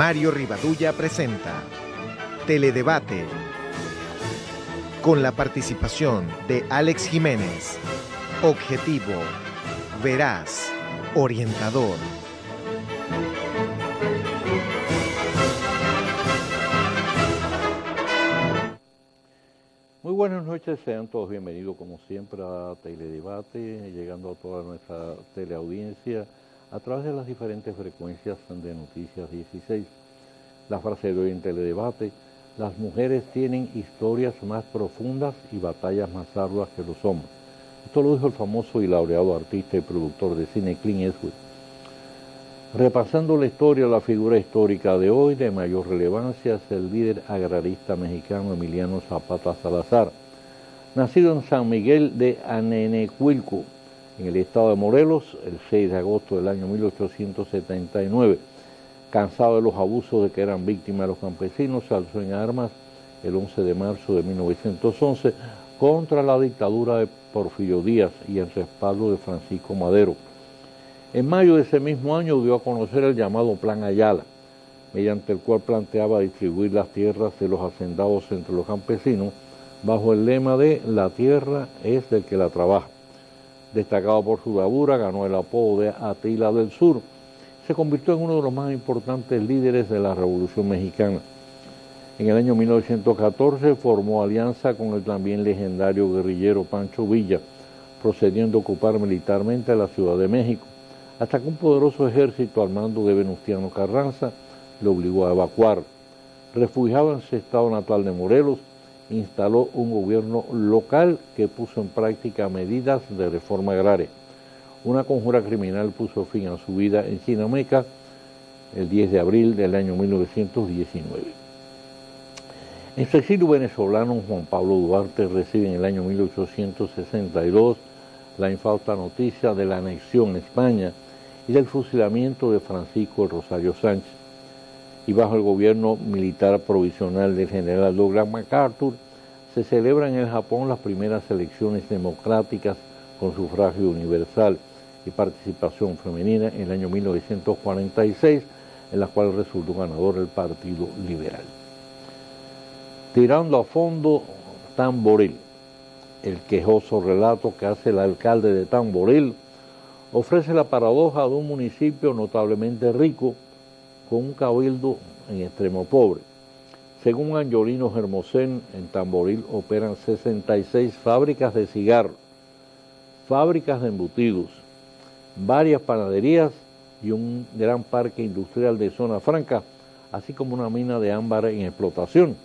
Mario Rivadulla presenta Teledebate, con la participación de Alex Jiménez, objetivo, veraz, orientador. Muy buenas noches, sean todos bienvenidos como siempre a Teledebate, llegando a toda nuestra teleaudiencia a través de las diferentes frecuencias de Noticias 16. La frase de hoy en Teledebate: las mujeres tienen historias más profundas y batallas más arduas que los hombres. Esto lo dijo el famoso y laureado artista y productor de cine Clint Eastwood. Repasando la historia, la figura histórica de hoy de mayor relevancia es el líder agrarista mexicano Emiliano Zapata Salazar, nacido en San Miguel de Anenecuilco, en el estado de Morelos, el 6 de agosto del año 1879. Cansado de los abusos de que eran víctimas los campesinos, se alzó en armas el 11 de marzo de 1911 contra la dictadura de Porfirio Díaz y en respaldo de Francisco Madero. En mayo de ese mismo año dio a conocer el llamado Plan Ayala, mediante el cual planteaba distribuir las tierras de los hacendados entre los campesinos bajo el lema de "la tierra es del que la trabaja". Destacado por su bravura, ganó el apodo de Atila del Sur. Se convirtió en uno de los más importantes líderes de la Revolución Mexicana. En el año 1914 formó alianza con el también legendario guerrillero Pancho Villa, procediendo a ocupar militarmente la Ciudad de México, hasta que un poderoso ejército al mando de Venustiano Carranza lo obligó a evacuar. Refugiado en su estado natal de Morelos, instaló un gobierno local que puso en práctica medidas de reforma agraria. Una conjura criminal puso fin a su vida en Chinameca el 10 de abril del año 1919. En su exilio venezolano, Juan Pablo Duarte recibe en el año 1862 la infausta noticia de la anexión en España y del fusilamiento de Francisco el Rosario Sánchez. Y bajo el gobierno militar provisional del general Douglas MacArthur, se celebran en el Japón las primeras elecciones democráticas con sufragio universal y participación femenina en el año 1946, en la cual resultó ganador el Partido Liberal. Tirando a fondo Tamboril, el quejoso relato que hace el alcalde de Tamboril ofrece la paradoja de un municipio notablemente rico con un cabildo en extremo pobre. Según Angiolino Hermosén, en Tamboril operan 66 fábricas de cigarros, fábricas de embutidos, varias panaderías y un gran parque industrial de zona franca, así como una mina de ámbar en explotación.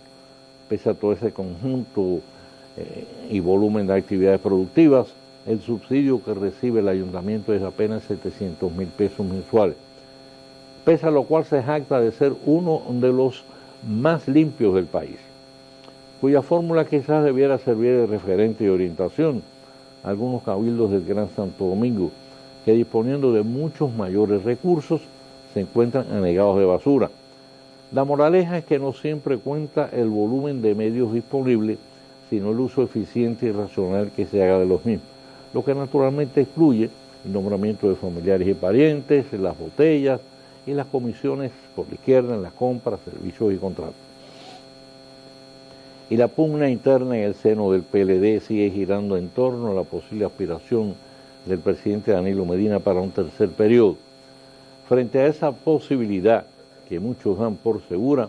Pese a todo ese conjunto y volumen de actividades productivas, el subsidio que recibe el ayuntamiento es apenas 700,000 pesos mensuales, pese a lo cual se jacta de ser uno de los más limpios del país, cuya fórmula quizás debiera servir de referente y orientación a algunos cabildos del Gran Santo Domingo, que disponiendo de muchos mayores recursos se encuentran anegados de basura. La moraleja es que no siempre cuenta el volumen de medios disponibles, sino el uso eficiente y racional que se haga de los mismos, lo que naturalmente excluye el nombramiento de familiares y parientes, las botellas y las comisiones por la izquierda en las compras, servicios y contratos. Y la pugna interna en el seno del PLD sigue girando en torno a la posible aspiración del presidente Danilo Medina para un tercer periodo. Frente a esa posibilidad que muchos dan por segura,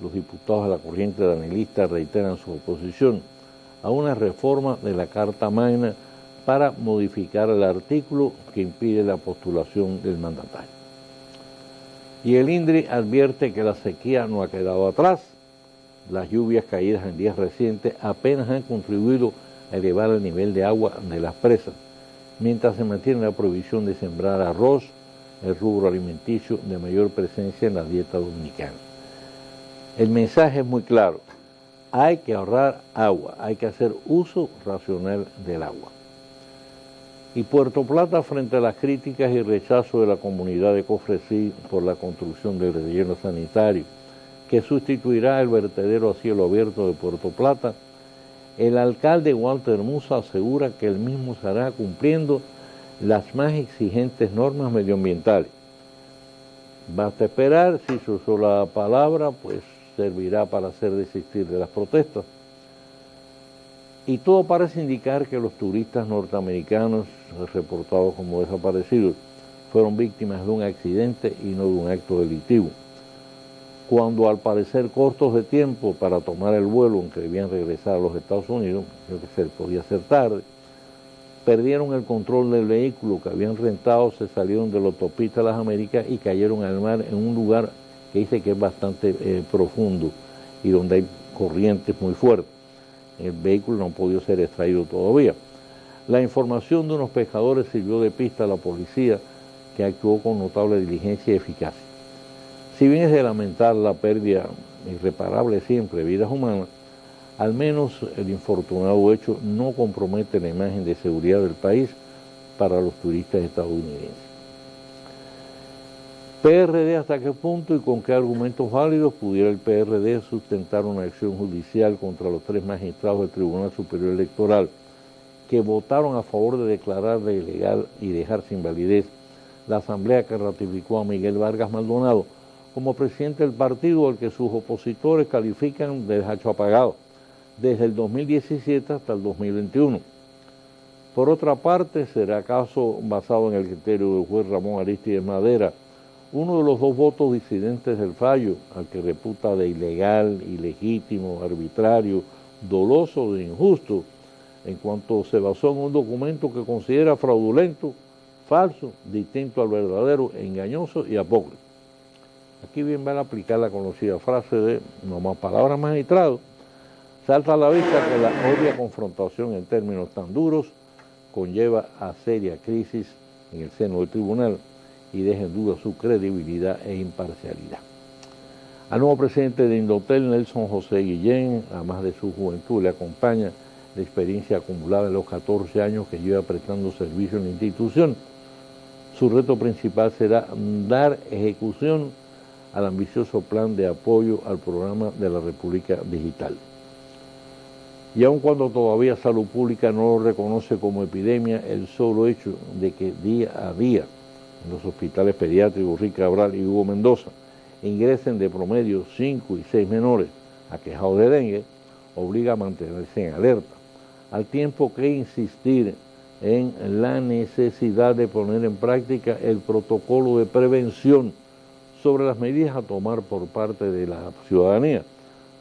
los diputados de la corriente danilista reiteran su oposición a una reforma de la Carta Magna para modificar el artículo que impide la postulación del mandatario. Y el INDRI advierte que la sequía no ha quedado atrás. Las lluvias caídas en días recientes apenas han contribuido a elevar el nivel de agua de las presas, mientras se mantiene la prohibición de sembrar arroz, el rubro alimenticio de mayor presencia en la dieta dominicana. El mensaje es muy claro: hay que ahorrar agua, hay que hacer uso racional del agua. Y Puerto Plata, frente a las críticas y rechazo de la comunidad de Cofresí por la construcción del relleno sanitario que sustituirá el vertedero a cielo abierto de Puerto Plata, el alcalde Walter Musa asegura que el mismo se hará cumpliendo las más exigentes normas medioambientales. Basta esperar, si se usó la palabra, pues servirá para hacer desistir de las protestas. Y todo parece indicar que los turistas norteamericanos, reportados como desaparecidos, fueron víctimas de un accidente y no de un acto delictivo. Cuando al parecer cortos de tiempo para tomar el vuelo en que debían regresar a los Estados Unidos, creo que se podía ser tarde, perdieron el control del vehículo que habían rentado, se salieron de la autopista de las Américas y cayeron al mar en un lugar que dice que es bastante profundo y donde hay corrientes muy fuertes. El vehículo no ha podido ser extraído todavía. La información de unos pescadores sirvió de pista a la policía, que actuó con notable diligencia y eficacia. Si bien es de lamentar la pérdida irreparable siempre de vidas humanas, al menos el infortunado hecho no compromete la imagen de seguridad del país para los turistas estadounidenses. PRD, ¿hasta qué punto y con qué argumentos válidos pudiera el PRD sustentar una acción judicial contra los 3 magistrados del Tribunal Superior Electoral que votaron a favor de declarar de ilegal y dejar sin validez la asamblea que ratificó a Miguel Vargas Maldonado como presidente del partido al que sus opositores califican de dejacho apagado desde el 2017 hasta el 2021? Por otra parte, ¿será acaso basado en el criterio del juez Ramón Aristides Madera uno de los 2 votos disidentes del fallo, al que reputa de ilegal, ilegítimo, arbitrario, doloso e injusto, en cuanto se basó en un documento que considera fraudulento, falso, distinto al verdadero, engañoso y apócrifo? Aquí bien van a aplicar la conocida frase de no más palabras, magistrado. Salta a la vista que la obvia confrontación en términos tan duros conlleva a seria crisis en el seno del tribunal y deja en duda su credibilidad e imparcialidad. Al nuevo presidente de Indotel, Nelson José Guillén, además de su juventud, le acompaña la experiencia acumulada en los 14 años que lleva prestando servicio en la institución. Su reto principal será dar ejecución al ambicioso plan de apoyo al programa de la República Digital. Y aun cuando todavía Salud Pública no lo reconoce como epidemia, el solo hecho de que día a día en los hospitales pediátricos Rick Cabral y Hugo Mendoza ingresen de promedio 5 y 6 menores aquejados de dengue, obliga a mantenerse en alerta, al tiempo que insistir en la necesidad de poner en práctica el protocolo de prevención sobre las medidas a tomar por parte de la ciudadanía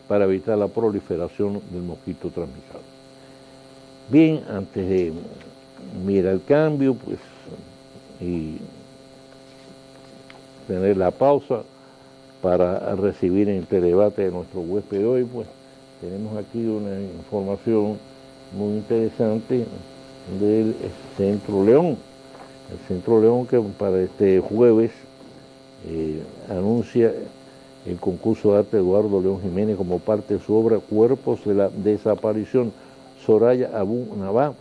para evitar la proliferación del mosquito transmisor. Bien, antes de mirar el cambio, pues, y tener la pausa para recibir en este debate de nuestro huésped de hoy, pues tenemos aquí una información muy interesante del Centro León. El Centro León, que para este jueves anuncia el concurso de arte Eduardo León Jiménez como parte de su obra Cuerpos de la Desaparición. Soraya Abu Nabá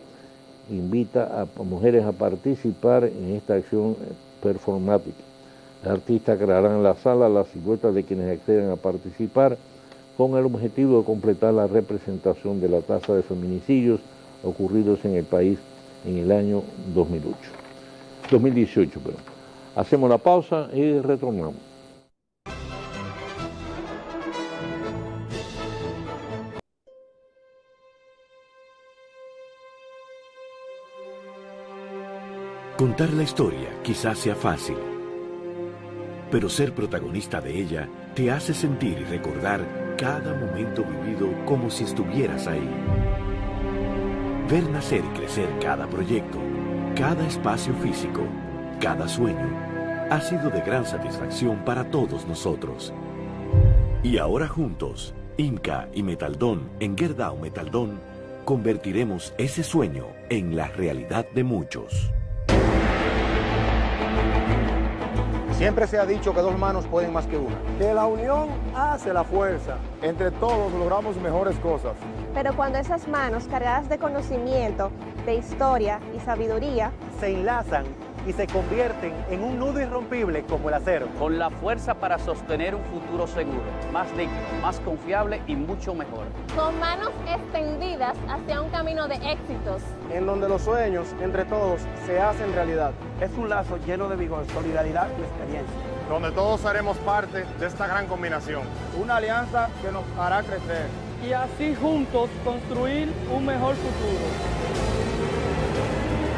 invita a mujeres a participar en esta acción performática. Las artistas crearán en la sala las siluetas de quienes accedan a participar con el objetivo de completar la representación de la tasa de feminicidios ocurridos en el país en el año 2018. Hacemos la pausa y retornamos. Contar la historia quizás sea fácil, pero ser protagonista de ella te hace sentir y recordar cada momento vivido como si estuvieras ahí. Ver nacer y crecer cada proyecto, cada espacio físico, cada sueño, ha sido de gran satisfacción para todos nosotros. Y ahora juntos, Inca y Metaldón en Gerdau Metaldón, convertiremos ese sueño en la realidad de muchos. Siempre se ha dicho que 2 manos pueden más que una. Que la unión hace la fuerza. Entre todos logramos mejores cosas. Pero cuando esas manos cargadas de conocimiento, de historia y sabiduría Se enlazan y se convierten en un nudo irrompible como el acero. Con la fuerza para sostener un futuro seguro, más digno, más confiable y mucho mejor. Con manos extendidas hacia un camino de éxitos. En donde los sueños, entre todos, se hacen realidad. Es un lazo lleno de vigor, solidaridad y experiencia. donde todos haremos parte de esta gran combinación. Una alianza que nos hará crecer. Y así juntos construir un mejor futuro.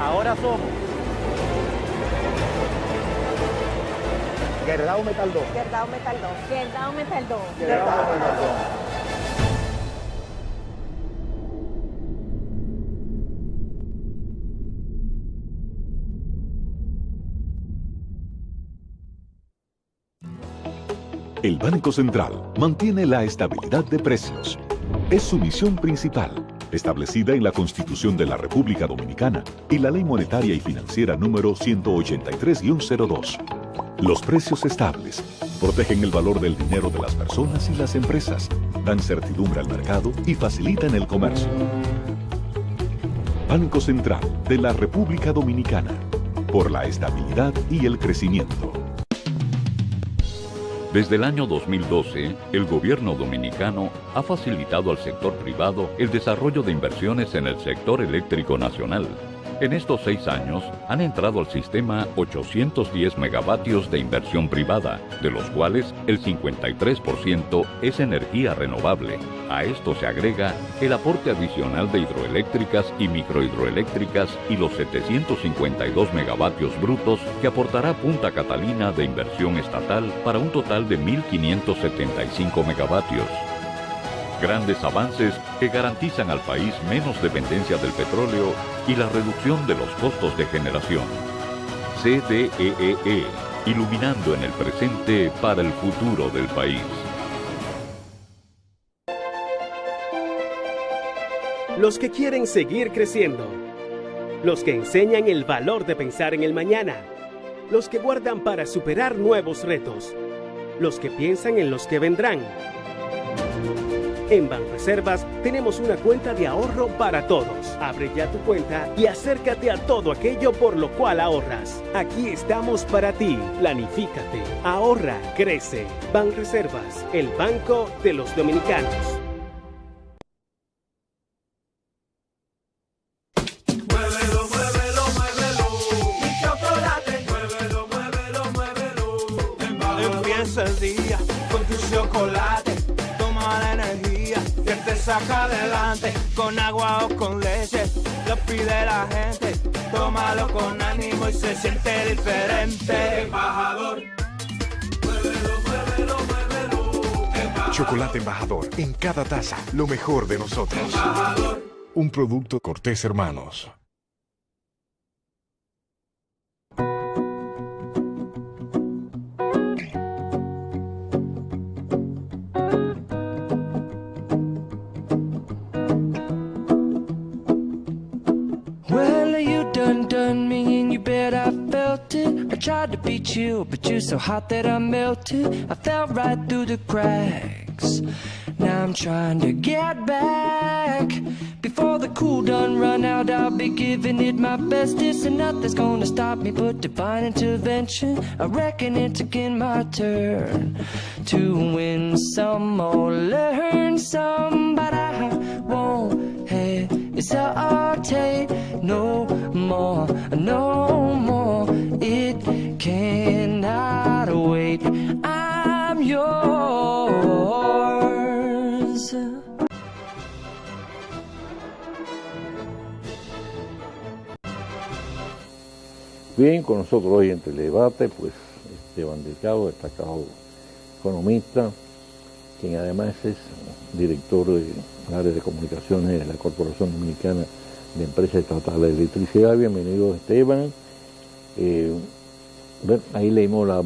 Ahora somos Gerdau Metal 2. Gerdau Metal 2. Gerdau Metal 2. Gerdau Metal 2. El Banco Central mantiene la estabilidad de precios. Es su misión principal, establecida en la Constitución de la República Dominicana y la Ley Monetaria y Financiera número 183-02. Los precios estables protegen el valor del dinero de las personas y las empresas, dan certidumbre al mercado y facilitan el comercio. Banco Central de la República Dominicana, por la estabilidad y el crecimiento. Desde el año 2012, el gobierno dominicano ha facilitado al sector privado el desarrollo de inversiones en el sector eléctrico nacional. En estos 6 años han entrado al sistema 810 megavatios de inversión privada, de los cuales el 53% es energía renovable. A esto se agrega el aporte adicional de hidroeléctricas y microhidroeléctricas y los 752 megavatios brutos que aportará Punta Catalina de inversión estatal para un total de 1.575 megavatios. Grandes avances que garantizan al país menos dependencia del petróleo y la reducción de los costos de generación. CDEE, iluminando en el presente para el futuro del país. Los que quieren seguir creciendo. Los que enseñan el valor de pensar en el mañana. Los que guardan para superar nuevos retos. Los que piensan en los que vendrán. En Banreservas tenemos una cuenta de ahorro para todos. Abre ya tu cuenta y acércate a todo aquello por lo cual ahorras. Aquí estamos para ti. Planifícate, ahorra, crece. Banreservas, el banco de los dominicanos. Muévelo, muévelo, muévelo. Mi chocolate, muévelo, muévelo, muévelo. Empieza el día con tu chocolate. Toma la energía que te saca adelante, con agua o con leche, lo pide la gente, tómalo con ánimo y se siente diferente. Embajador, muévelo, muévelo, muévelo. Embajador. Chocolate Embajador, en cada taza, lo mejor de nosotros. Embajador. Un producto Cortés Hermanos. Done me and you bet I felt it. I tried to be chill, but you're so hot that I melted. I fell right through the cracks. Now I'm trying to get back. Before the cool done run out, I'll be giving it my bestest, and nothing's gonna stop me but divine intervention. I reckon it's again my turn to win some or learn some, but I won't hesitate no more, no more. It cannot wait. I'm yours. Bien, con nosotros hoy en Teledebate, pues Esteban Delgado, destacado economista, quien además es director del área de comunicaciones de la Corporación Dominicana de Empresas Estatales de Electricidad. Bienvenido, Esteban. Bueno, ahí leímos la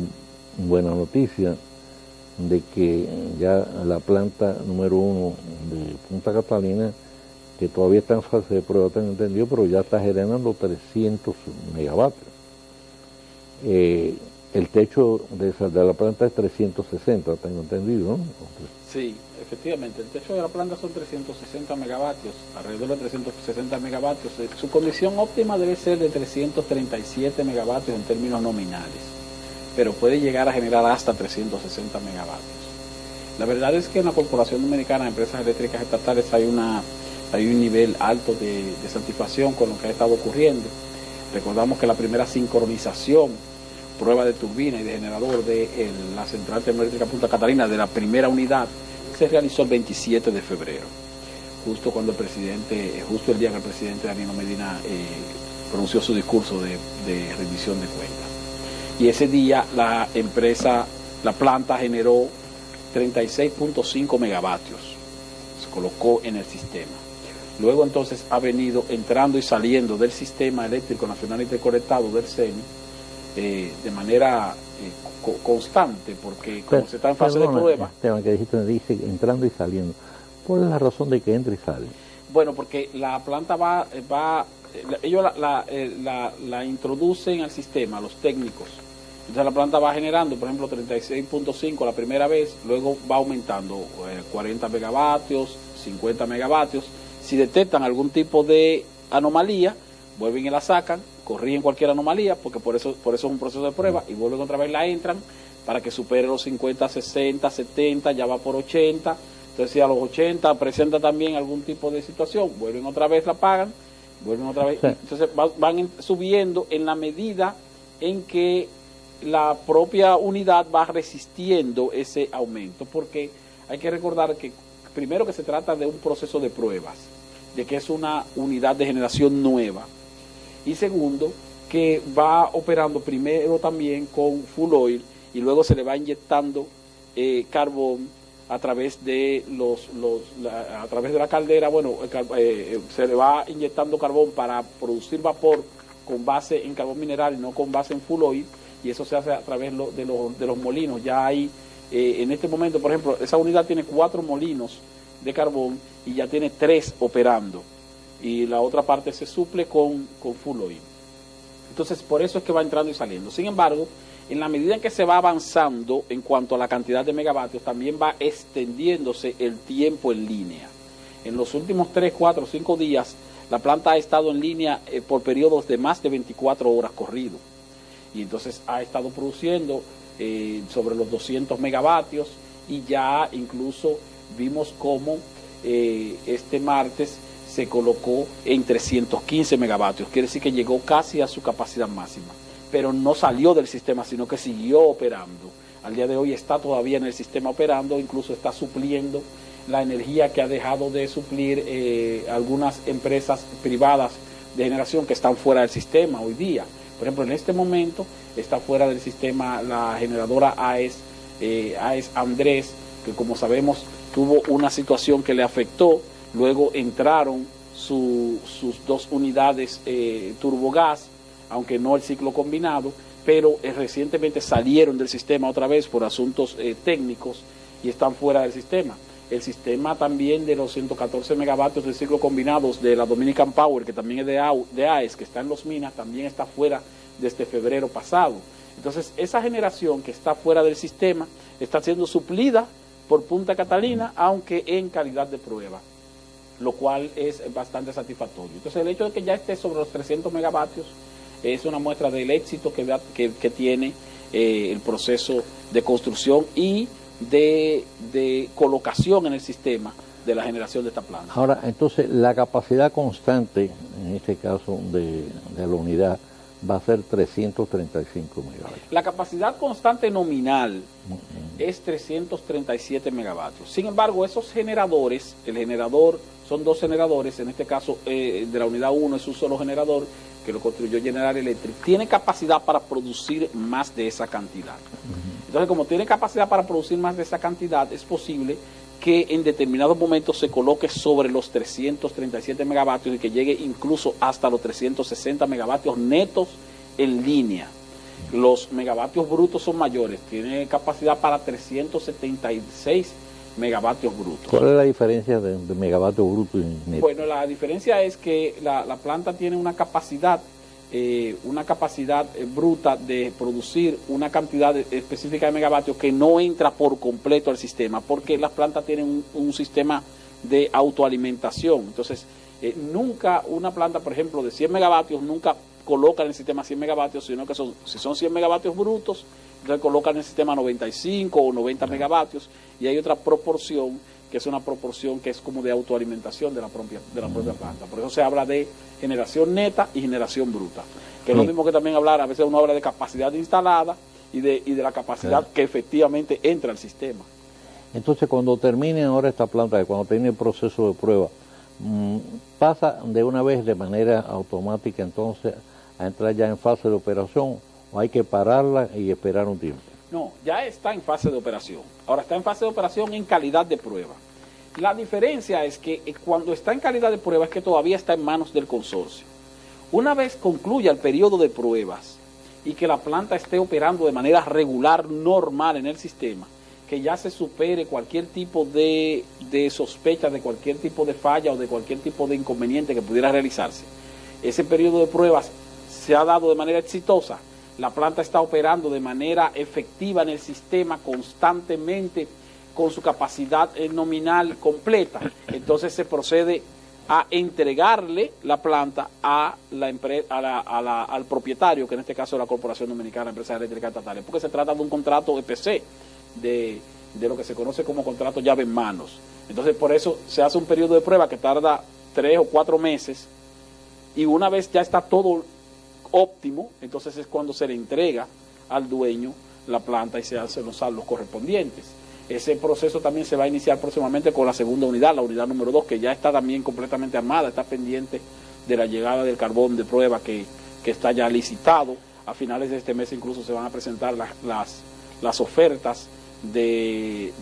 buena noticia de que ya la planta número 1 de Punta Catalina, que todavía está en fase de prueba, tengo entendido, pero ya está generando 300 megavatios. El techo de la planta es 360, tengo entendido, ¿no? Sí, efectivamente, el techo de la planta son 360 megavatios, alrededor de 360 megavatios. Su condición óptima debe ser de 337 megavatios en términos nominales, pero puede llegar a generar hasta 360 megavatios. La verdad es que en la Corporación Dominicana de Empresas Eléctricas Estatales hay un nivel alto de satisfacción con lo que ha estado ocurriendo. Recordamos que la primera sincronización prueba de turbina y de generador de la central termoeléctrica Punta Catalina de la primera unidad se realizó el 27 de febrero, justo cuando justo el día que el presidente Danilo Medina pronunció su discurso de rendición de cuentas. Y ese día la planta generó 36.5 megavatios, se colocó en el sistema. Luego entonces ha venido entrando y saliendo del Sistema Eléctrico Nacional Interconectado del CENI de manera constante, porque como se está en fase de prueba... Esteban, que dice entrando y saliendo. ¿Cuál es la razón de que entre y sale? Bueno, porque la planta ellos la introducen al sistema, los técnicos. Entonces la planta va generando, por ejemplo, 36.5 la primera vez, luego va aumentando 40 megavatios, 50 megavatios. Si detectan algún tipo de anomalía, vuelven y la sacan, corrigen cualquier anomalía, porque por eso es un proceso de prueba, y vuelven otra vez, la entran para que supere los 50, 60, 70, ya va por 80. Entonces si a los 80 presenta también algún tipo de situación, vuelven otra vez, la apagan, vuelven otra vez. Entonces van subiendo en la medida en que la propia unidad va resistiendo ese aumento, porque hay que recordar que primero que se trata de un proceso de pruebas, de que es una unidad de generación nueva, y segundo que va operando primero también con full oil y luego se le va inyectando carbón a través de a través de la caldera. Se le va inyectando carbón para producir vapor con base en carbón mineral y no con base en full oil, y eso se hace a través de los molinos. Ya hay en este momento, por ejemplo, esa unidad tiene 4 molinos de carbón y ya tiene 3 operando, y la otra parte se suple con full oil. Entonces por eso es que va entrando y saliendo. Sin embargo, en la medida en que se va avanzando en cuanto a la cantidad de megavatios, también va extendiéndose el tiempo en línea. En los últimos 3, 4, 5 días la planta ha estado en línea por periodos de más de 24 horas corrido, y entonces ha estado produciendo sobre los 200 megavatios, y ya incluso vimos cómo este martes se colocó en 315 megavatios, quiere decir que llegó casi a su capacidad máxima, pero no salió del sistema, sino que siguió operando. Al día de hoy está todavía en el sistema operando, incluso está supliendo la energía que ha dejado de suplir algunas empresas privadas de generación que están fuera del sistema hoy día. Por ejemplo, en este momento está fuera del sistema la generadora AES Andrés, que como sabemos tuvo una situación que le afectó. Luego entraron sus 2 unidades turbogás, aunque no el ciclo combinado, pero recientemente salieron del sistema otra vez por asuntos técnicos y están fuera del sistema. El sistema también de los 114 megavatios de ciclo combinados de la Dominican Power, que también es de AES, que está en Los Minas, también está fuera desde febrero pasado. Entonces esa generación que está fuera del sistema está siendo suplida por Punta Catalina, aunque en calidad de prueba, lo cual es bastante satisfactorio. Entonces el hecho de que ya esté sobre los 300 megavatios es una muestra del éxito que tiene el proceso de construcción y de colocación en el sistema de la generación de esta planta. Ahora, entonces, la capacidad constante, en este caso de la unidad, va a ser 335 megavatios. La capacidad constante nominal es 337 megavatios. Sin embargo, esos generadores, son 2 generadores, en este caso de la unidad 1 es un solo generador que lo construyó General Electric, tiene capacidad para producir más de esa cantidad. Entonces, como tiene capacidad para producir más de esa cantidad, es posible que en determinados momentos se coloque sobre los 337 megavatios y que llegue incluso hasta los 360 megavatios netos en línea. Los megavatios brutos son mayores, tiene capacidad para 376 megavatios brutos. ¿Cuál es la diferencia de megavatios brutos y netos? Bueno, la diferencia es que la planta tiene una capacidad bruta de producir una cantidad específica de megavatios que no entra por completo al sistema, porque las plantas tienen un sistema de autoalimentación. Entonces, nunca una planta, por ejemplo, de 100 megavatios, nunca coloca en el sistema 100 megavatios, sino que si son 100 megavatios brutos, entonces colocan en el sistema 95 o 90 megavatios, y hay otra proporción que es una proporción que es como de autoalimentación de la propia planta. Por eso se habla de generación neta y generación bruta. Que es lo mismo que también hablar, a veces uno habla de capacidad instalada y de la capacidad que efectivamente entra al sistema. Entonces, cuando termine ahora esta planta, cuando termine el proceso de prueba, ¿pasa de una vez de manera automática entonces a entrar ya en fase de operación o hay que pararla y esperar un tiempo? No, ya está en fase de operación. Ahora está en fase de operación en calidad de prueba. La diferencia es que cuando está en calidad de prueba es que todavía está en manos del consorcio. Una vez concluya el periodo de pruebas y que la planta esté operando de manera regular, normal en el sistema, que ya se supere cualquier tipo de sospecha, de cualquier tipo de falla o de cualquier tipo de inconveniente que pudiera realizarse. Ese periodo de pruebas se ha dado de manera exitosa. La planta está operando de manera efectiva en el sistema constantemente con su capacidad nominal completa. Entonces se procede a entregarle la planta a al propietario, que en este caso es la Corporación Dominicana Empresas Eléctricas Estatales, porque se trata de un contrato EPC, de lo que se conoce como contrato llave en manos. Entonces por eso se hace un periodo de prueba que tarda 3 o 4 meses y una vez ya está todo óptimo, entonces es cuando se le entrega al dueño la planta y se hacen los saldos correspondientes. Ese proceso también se va a iniciar próximamente con la segunda unidad, la unidad número 2, que ya está también completamente armada, está pendiente de la llegada del carbón de prueba que está ya licitado. A finales de este mes incluso se van a presentar las ofertas de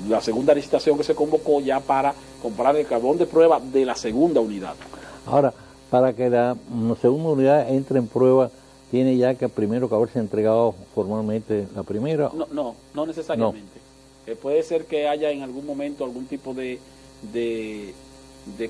la segunda licitación que se convocó ya para comprar el carbón de prueba de la segunda unidad. Ahora, para que la segunda unidad entre en prueba, ¿tiene ya que primero que haberse entregado formalmente la primera? No necesariamente. Puede ser que haya en algún momento algún tipo de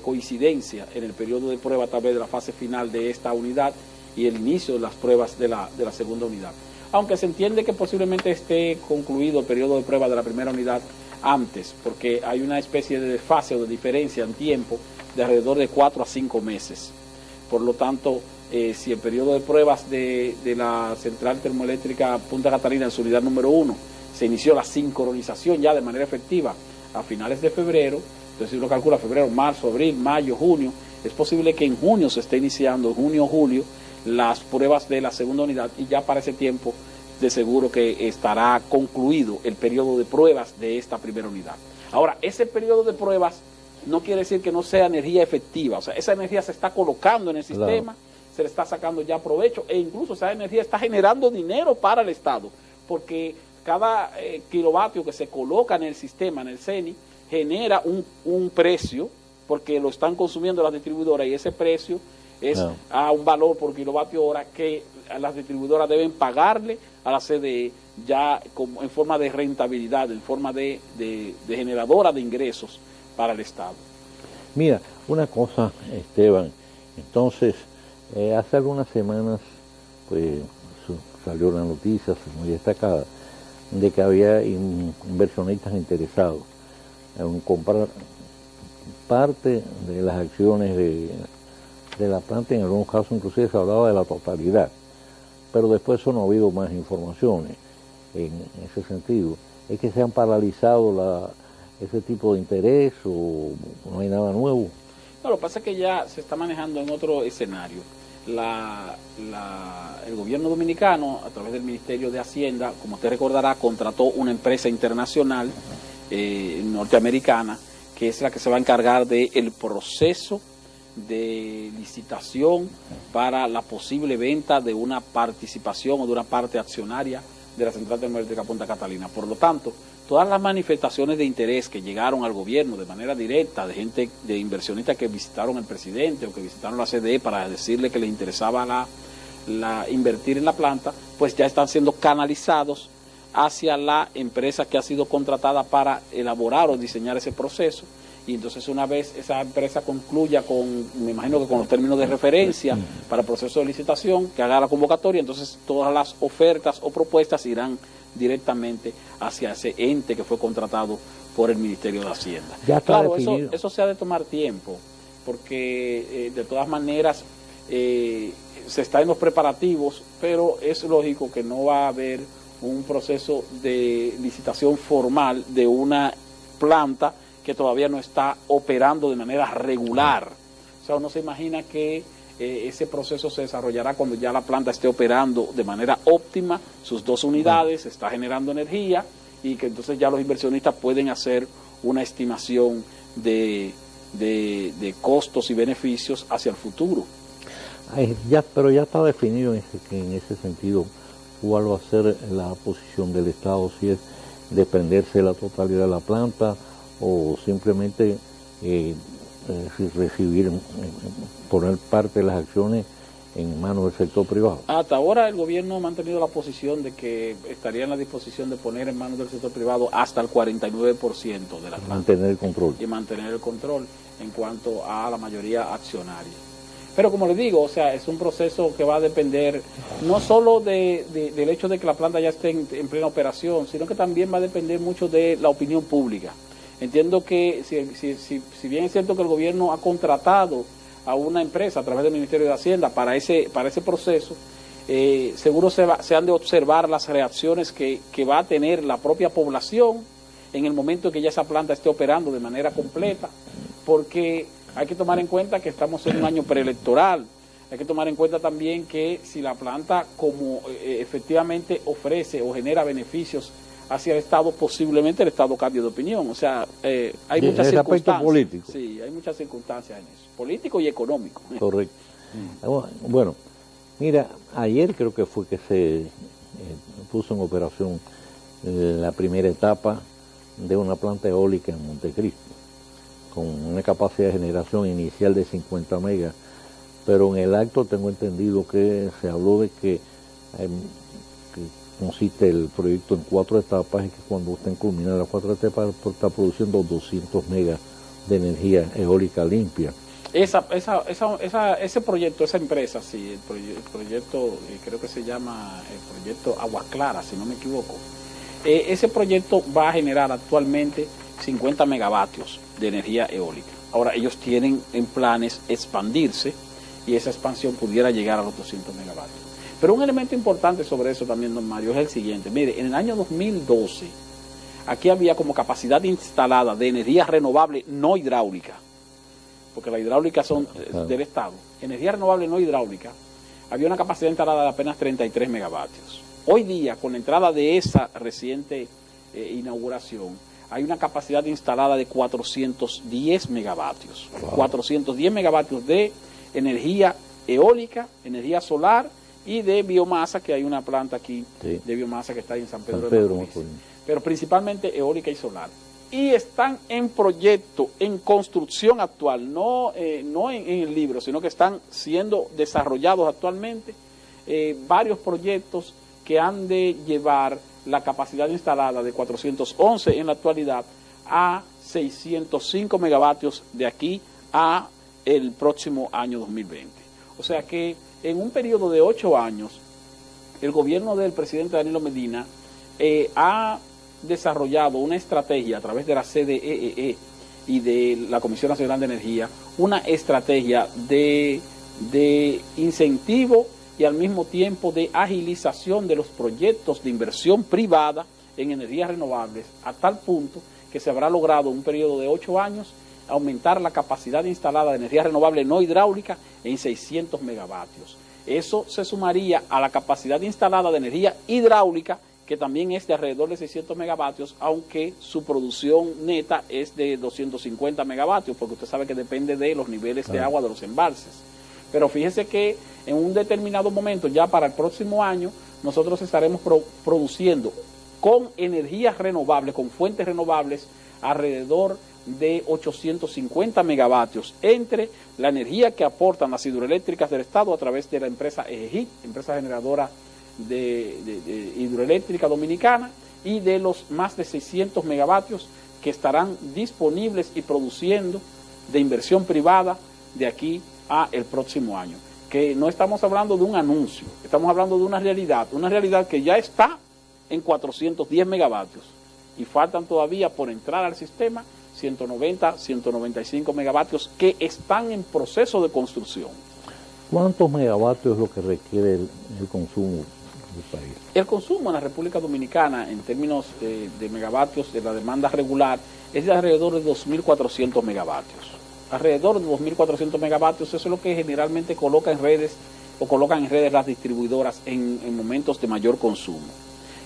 coincidencia en el periodo de prueba, tal vez de la fase final de esta unidad y el inicio de las pruebas de la segunda unidad. Aunque se entiende que posiblemente esté concluido el periodo de prueba de la primera unidad antes, porque hay una especie de desfase o de diferencia en tiempo de alrededor de 4 a 5 meses. Por lo tanto, si el periodo de pruebas de la central termoeléctrica Punta Catalina en su unidad número 1 se inició la sincronización ya de manera efectiva a finales de febrero, entonces si uno calcula febrero, marzo, abril, mayo, junio, es posible que en junio se esté iniciando, en junio o julio, las pruebas de la segunda unidad y ya para ese tiempo de seguro que estará concluido el periodo de pruebas de esta primera unidad. Ahora, ese periodo de pruebas no quiere decir que no sea energía efectiva, o sea, esa energía se está colocando en el sistema, se le está sacando ya provecho e incluso esa energía está generando dinero para el Estado, porque cada kilovatio que se coloca en el sistema, en el CENI, genera un precio, porque lo están consumiendo las distribuidoras y ese precio es a un valor por kilovatio hora que las distribuidoras deben pagarle a la CDE ya como en forma de rentabilidad, en forma de generadora de ingresos para el Estado. Mira, una cosa, Esteban, entonces, hace algunas semanas pues salió una noticia muy destacada de que había inversionistas interesados en comprar parte de las acciones de la planta, en algunos casos inclusive se hablaba de la totalidad, pero después eso no ha habido más informaciones en ese sentido. ¿Es que se han paralizado ese tipo de interés o no hay nada nuevo? No, lo que pasa es que ya se está manejando en otro escenario. El gobierno dominicano, a través del Ministerio de Hacienda, como usted recordará, contrató una empresa internacional norteamericana, que es la que se va a encargar del proceso de licitación para la posible venta de una participación o de una parte accionaria de la Central Termoeléctrica Punta Catalina. Por lo tanto, todas las manifestaciones de interés que llegaron al gobierno de manera directa, de gente, de inversionistas que visitaron al presidente o que visitaron la CDE para decirle que les interesaba invertir en la planta, pues ya están siendo canalizados hacia la empresa que ha sido contratada para elaborar o diseñar ese proceso. Y entonces una vez esa empresa concluya me imagino que con los términos de referencia para el proceso de licitación, que haga la convocatoria, entonces todas las ofertas o propuestas irán directamente hacia ese ente que fue contratado por el Ministerio de Hacienda. Claro, eso se ha de tomar tiempo, porque de todas maneras se está en los preparativos, pero es lógico que no va a haber un proceso de licitación formal de una planta que todavía no está operando de manera regular. O sea, uno se imagina que ese proceso se desarrollará cuando ya la planta esté operando de manera óptima, sus 2 unidades, está generando energía y que entonces ya los inversionistas pueden hacer una estimación de costos y beneficios hacia el futuro. Pero ya está definido en ese sentido cuál va a ser la posición del Estado, si es desprenderse de la totalidad de la planta o simplemente recibir, poner parte de las acciones en manos del sector privado. Hasta ahora el gobierno ha mantenido la posición de que estaría en la disposición de poner en manos del sector privado hasta el 49% de la planta. Mantener el control. Y mantener el control en cuanto a la mayoría accionaria. Pero como les digo, o sea, es un proceso que va a depender no solo del hecho de que la planta ya esté en plena operación, sino que también va a depender mucho de la opinión pública. Entiendo que si bien es cierto que el gobierno ha contratado a una empresa a través del Ministerio de Hacienda para ese proceso, seguro se han de observar las reacciones que va a tener la propia población en el momento que ya esa planta esté operando de manera completa, porque hay que tomar en cuenta que estamos en un año preelectoral. Hay que tomar en cuenta también que si la planta como efectivamente ofrece o genera beneficios hacia el Estado, posiblemente el Estado cambie de opinión. O sea, hay muchas circunstancias. Político. Sí, hay muchas circunstancias en eso, político y económico. Correcto. Bueno, mira, ayer creo que fue que se puso en operación la primera etapa de una planta eólica en Montecristo, con una capacidad de generación inicial de 50 megas, pero en el acto tengo entendido que se habló de que consiste el proyecto en 4 etapas y que cuando estén culminadas las 4 etapas está produciendo 200 megas de energía eólica limpia. Ese proyecto, esa empresa, sí, el proyecto creo que se llama el proyecto Aguas Claras, si no me equivoco. Ese proyecto va a generar actualmente 50 megavatios de energía eólica. Ahora ellos tienen en planes expandirse y esa expansión pudiera llegar a los 200 megavatios. Pero un elemento importante sobre eso también, don Mario, es el siguiente. Mire, en el año 2012, aquí había como capacidad instalada de energía renovable no hidráulica, porque las hidráulicas son del Estado. Energía renovable no hidráulica, había una capacidad instalada de apenas 33 megavatios. Hoy día, con la entrada de esa reciente inauguración, hay una capacidad instalada de 410 megavatios. Wow. 410 megavatios de energía eólica, energía solar y de biomasa, que hay una planta aquí de biomasa que está ahí en San Pedro de Macorís. Pero principalmente eólica y solar. Y están en proyecto, en construcción actual, no en el libro, sino que están siendo desarrollados actualmente varios proyectos que han de llevar la capacidad instalada de 411 en la actualidad a 605 megavatios de aquí a el próximo año 2020. O sea que en un periodo de 8 años, el gobierno del presidente Danilo Medina ha desarrollado una estrategia a través de la CDEE y de la Comisión Nacional de Energía, una estrategia de incentivo y al mismo tiempo de agilización de los proyectos de inversión privada en energías renovables, a tal punto que se habrá logrado en un periodo de 8 años aumentar la capacidad instalada de energía renovable no hidráulica en 600 megavatios. Eso se sumaría a la capacidad instalada de energía hidráulica, que también es de alrededor de 600 megavatios, aunque su producción neta es de 250 megavatios, porque usted sabe que depende de los niveles de agua de los embalses. Pero fíjese que en un determinado momento, ya para el próximo año, nosotros estaremos produciendo con energías renovables, con fuentes renovables, alrededor de 850 megavatios, entre la energía que aportan las hidroeléctricas del Estado a través de la empresa EGID, empresa generadora de hidroeléctrica dominicana, y de los más de 600 megavatios que estarán disponibles y produciendo de inversión privada de aquí a el próximo año. Que no estamos hablando de un anuncio, estamos hablando de una realidad que ya está en 410 megavatios y faltan todavía por entrar al sistema 190, 195 megavatios que están en proceso de construcción. ¿Cuántos megavatios es lo que requiere el consumo del país? El consumo en la República Dominicana, en términos de megavatios de la demanda regular, es de alrededor de 2.400 megavatios. alrededor de 2.400 megavatios. Eso es lo que generalmente colocan en redes las distribuidoras en momentos de mayor consumo.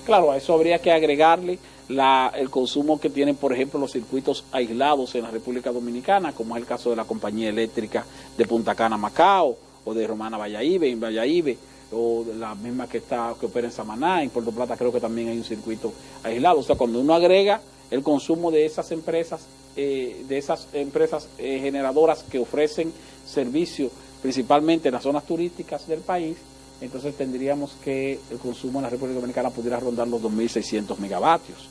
Claro, a eso habría que agregarle el consumo que tienen, por ejemplo, los circuitos aislados en la República Dominicana, como es el caso de la compañía eléctrica de Punta Cana, Macao, o de Romana Valladolid, en Valladolid, o de la misma que opera en Samaná. En Puerto Plata creo que también hay un circuito aislado. O sea, cuando uno agrega el consumo de esas empresas generadoras que ofrecen servicios principalmente en las zonas turísticas del país, entonces tendríamos que el consumo en la República Dominicana pudiera rondar los 2.600 megavatios.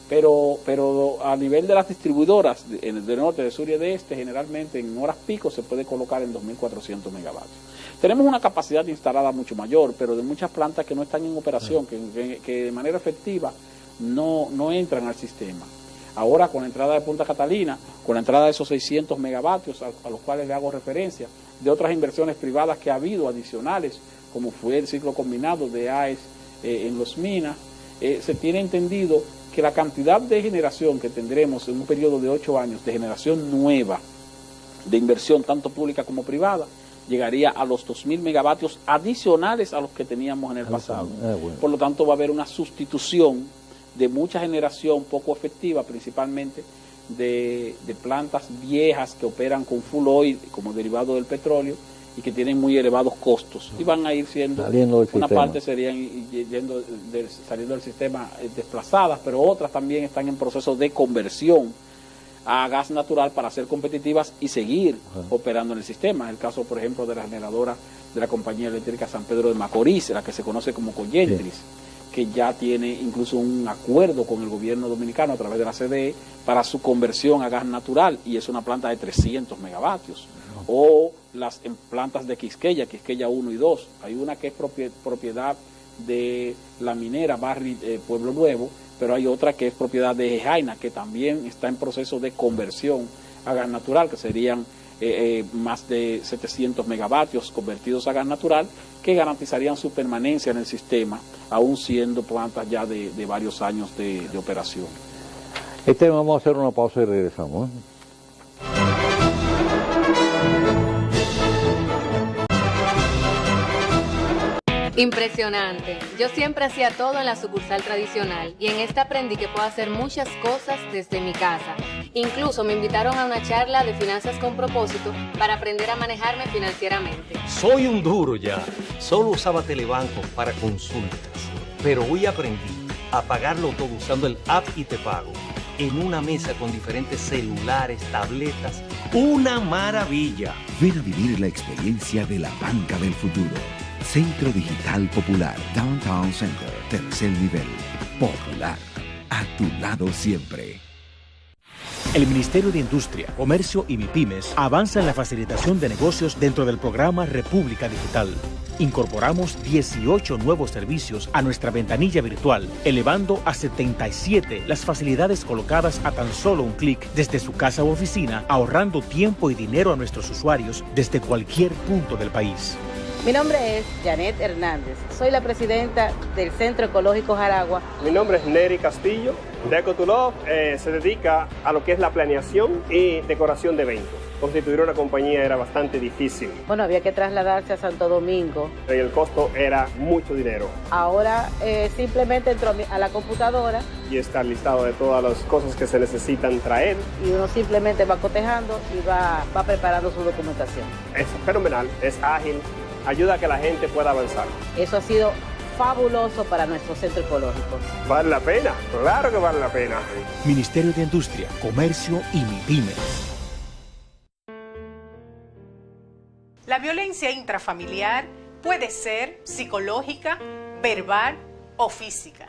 Pero a nivel de las distribuidoras del norte, de sur y de este, generalmente en horas pico se puede colocar en 2.400 megavatios. Tenemos una capacidad instalada mucho mayor, pero de muchas plantas que no están en operación, que de manera efectiva no entran al sistema. Ahora, con la entrada de Punta Catalina, con la entrada de esos 600 megavatios a los cuales le hago referencia, de otras inversiones privadas que ha habido adicionales, como fue el ciclo combinado de AES en Los Minas, se tiene entendido que la cantidad de generación que tendremos en un periodo de 8 años, de generación nueva, de inversión tanto pública como privada, llegaría a los 2.000 megavatios adicionales a los que teníamos en el pasado. Bueno. Por lo tanto, va a haber una sustitución de mucha generación poco efectiva, principalmente de plantas viejas que operan con full oil como derivado del petróleo y que tienen muy elevados costos. Y van a ir siendo, una parte serían saliendo del sistema desplazadas, pero otras también están en proceso de conversión a gas natural para ser competitivas y seguir operando en el sistema. El caso, por ejemplo, de la generadora de la compañía eléctrica San Pedro de Macorís, la que se conoce como Coyentris, que ya tiene incluso un acuerdo con el gobierno dominicano a través de la CDE para su conversión a gas natural, y es una planta de 300 megavatios. O las plantas de Quisqueya 1 y 2. Hay una que es propiedad de la minera Barri Pueblo Nuevo, pero hay otra que es propiedad de Jaina, que también está en proceso de conversión a gas natural, que serían más de 700 megavatios convertidos a gas natural, que garantizarían su permanencia en el sistema, aún siendo plantas ya de varios años de operación. Vamos a hacer una pausa y regresamos. Impresionante. Yo siempre hacía todo en la sucursal tradicional y en esta aprendí que puedo hacer muchas cosas desde mi casa. Incluso me invitaron a una charla de finanzas con propósito para aprender a manejarme financieramente. Soy un duro ya. Solo usaba Telebanco para consultas. Pero hoy aprendí a pagarlo todo usando el app y te pago. En una mesa con diferentes celulares, tabletas. ¡Una maravilla! Ven a vivir la experiencia de la banca del futuro. Centro Digital Popular, Downtown Center, tercer nivel. Popular, a tu lado siempre. El Ministerio de Industria, Comercio y MIPYMES avanza en la facilitación de negocios dentro del programa República Digital. Incorporamos 18 nuevos servicios a nuestra ventanilla virtual, elevando a 77 las facilidades colocadas a tan solo un clic desde su casa u oficina, ahorrando tiempo y dinero a nuestros usuarios desde cualquier punto del país. Mi nombre es Janet Hernández, soy la presidenta del Centro Ecológico Jaragua. Mi nombre es Neri Castillo. Deco2Love se dedica a lo que es la planeación y decoración de eventos. Constituir una compañía era bastante difícil. Bueno, había que trasladarse a Santo Domingo. Y el costo era mucho dinero. Ahora simplemente entro a la computadora. Y está listado de todas las cosas que se necesitan traer. Y uno simplemente va cotejando y va preparando su documentación. Es fenomenal, es ágil, ayuda a que la gente pueda avanzar. Eso ha sido fabuloso para nuestro centro ecológico. Vale la pena, claro que vale la pena. Ministerio de Industria, Comercio y MIPYMES. La violencia intrafamiliar puede ser psicológica, verbal o física.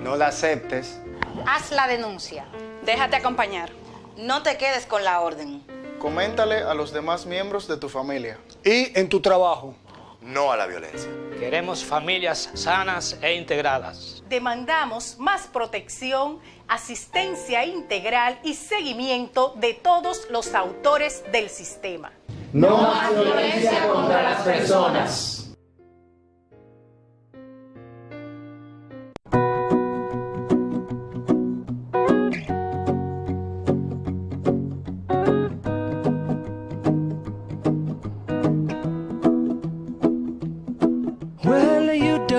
No la aceptes. Haz la denuncia. Déjate acompañar. No te quedes con la orden. Coméntale a los demás miembros de tu familia. Y en tu trabajo. No a la violencia. Queremos familias sanas e integradas. Demandamos más protección, asistencia integral y seguimiento de todos los autores del sistema. No más violencia contra las personas.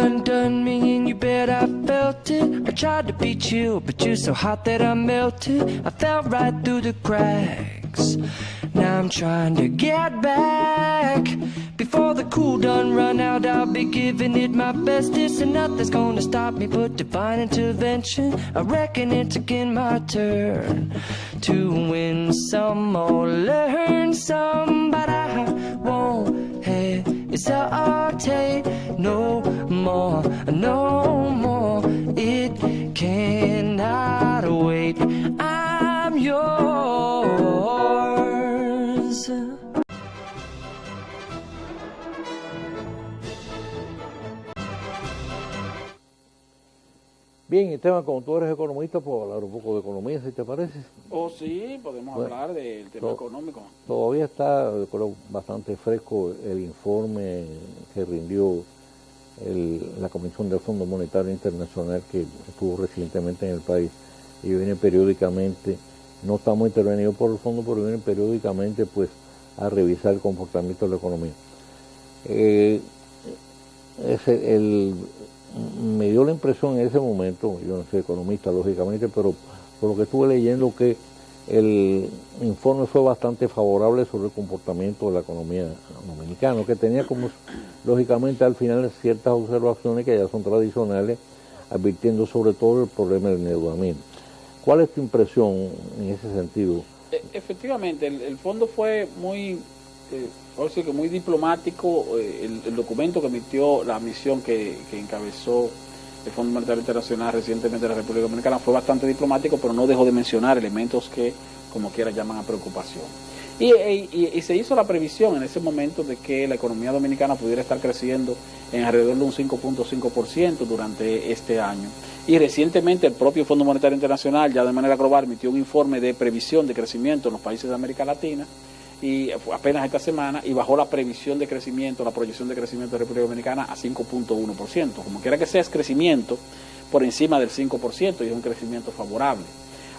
undone me and you bet I felt it. I tried to beat you, but you're so hot that I melted. I fell right through the cracks. Now I'm trying to get back. Before the cool done run out, I'll be giving it my bestest, and nothing's gonna stop me but divine intervention. I reckon it's again my turn to win some or learn some, but I won't hesitate no more, no more. It cannot wait. I'm yours. Bien, Esteban, como tú eres economista, puedo hablar un poco de economía, si te parece. Oh, sí, podemos hablar del tema económico. Todavía está, yo creo, bastante fresco el informe que rindió la Comisión del Fondo Monetario Internacional, que estuvo recientemente en el país, y viene periódicamente, no estamos intervenidos por el fondo, pero viene periódicamente pues a revisar el comportamiento de la economía. Me dio la impresión en ese momento, yo no soy economista lógicamente, pero por lo que estuve leyendo, que el informe fue bastante favorable sobre el comportamiento de la economía dominicana, que tenía como lógicamente al final ciertas observaciones que ya son tradicionales, advirtiendo sobre todo el problema del endeudamiento. ¿Cuál es tu impresión en ese sentido? Efectivamente, el fondo fue muy diplomático. El documento que emitió la misión que encabezó el Fondo Monetario Internacional recientemente de la República Dominicana fue bastante diplomático, pero no dejó de mencionar elementos que, como quiera, llaman a preocupación. Y se hizo la previsión en ese momento de que la economía dominicana pudiera estar creciendo en alrededor de un 5.5% durante este año. Y recientemente el propio Fondo Monetario Internacional, ya de manera global, emitió un informe de previsión de crecimiento en los países de América Latina, y apenas esta semana, y bajó la previsión de crecimiento, la proyección de crecimiento de la República Dominicana a 5.1%. Como quiera que sea, es crecimiento por encima del 5% y es un crecimiento favorable.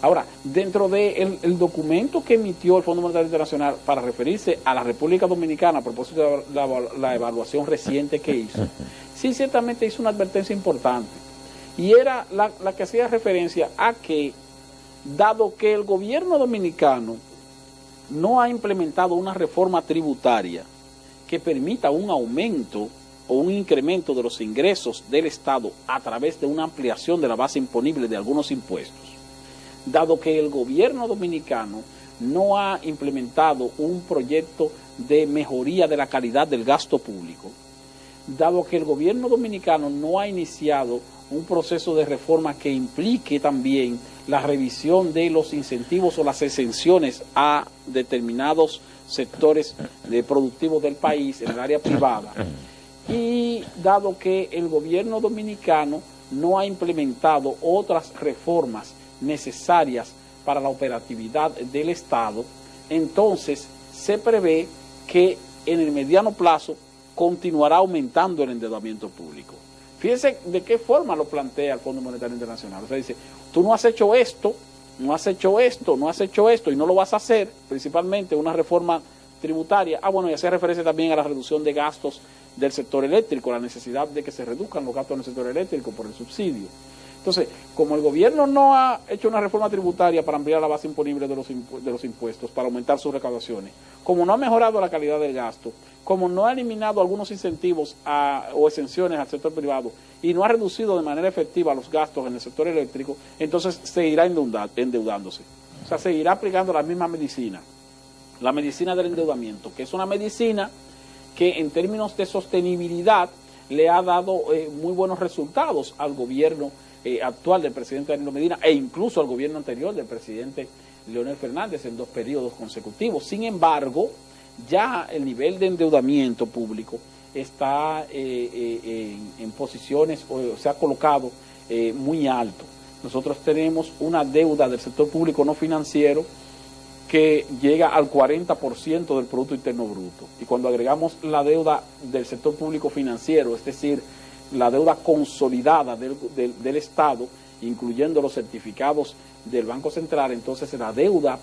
Ahora, dentro del documento que emitió el Fondo Monetario Internacional para referirse a la República Dominicana a propósito de la evaluación reciente que hizo, sí ciertamente hizo una advertencia importante, y era la que hacía referencia a que, dado que el gobierno dominicano no ha implementado una reforma tributaria que permita un aumento o un incremento de los ingresos del Estado a través de una ampliación de la base imponible de algunos impuestos, dado que el gobierno dominicano no ha implementado un proyecto de mejoría de la calidad del gasto público, dado que el gobierno dominicano no ha iniciado un proceso de reforma que implique también la revisión de los incentivos o las exenciones a determinados sectores productivos del país en el área privada, y dado que el gobierno dominicano no ha implementado otras reformas necesarias para la operatividad del Estado, entonces se prevé que en el mediano plazo continuará aumentando el endeudamiento público. Fíjense de qué forma lo plantea el Fondo Monetario Internacional. O sea, dice, tú no has hecho esto, no has hecho esto, no has hecho esto y no lo vas a hacer, principalmente una reforma tributaria. Bueno, y hace referencia también a la reducción de gastos del sector eléctrico, la necesidad de que se reduzcan los gastos en el sector eléctrico por el subsidio. Entonces, como el gobierno no ha hecho una reforma tributaria para ampliar la base imponible de los impuestos, para aumentar sus recaudaciones, como no ha mejorado la calidad del gasto, como no ha eliminado algunos incentivos o exenciones al sector privado y no ha reducido de manera efectiva los gastos en el sector eléctrico, entonces seguirá endeudándose. O sea, seguirá aplicando la misma medicina, la medicina del endeudamiento, que es una medicina que en términos de sostenibilidad le ha dado muy buenos resultados al gobierno actual del presidente Danilo Medina e incluso al gobierno anterior del presidente Leonel Fernández en 2 periodos consecutivos. Sin embargo, ya el nivel de endeudamiento público está en posiciones, o se ha colocado muy alto. Nosotros tenemos una deuda del sector público no financiero que llega al 40% del Producto Interno Bruto. Y cuando agregamos la deuda del sector público financiero, es decir, la deuda consolidada del Estado, incluyendo los certificados del Banco Central, entonces la deuda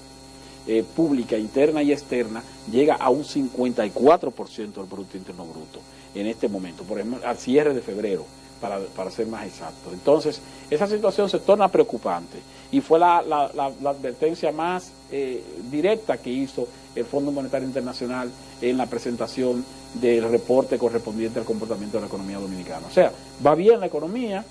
pública, interna y externa, llega a un 54% del Producto Interno Bruto en este momento, por ejemplo, al cierre de febrero. para ser más exacto. Entonces, esa situación se torna preocupante y fue la advertencia más directa que hizo el Fondo Monetario Internacional en la presentación del reporte correspondiente al comportamiento de la economía dominicana. O sea, va bien la economía,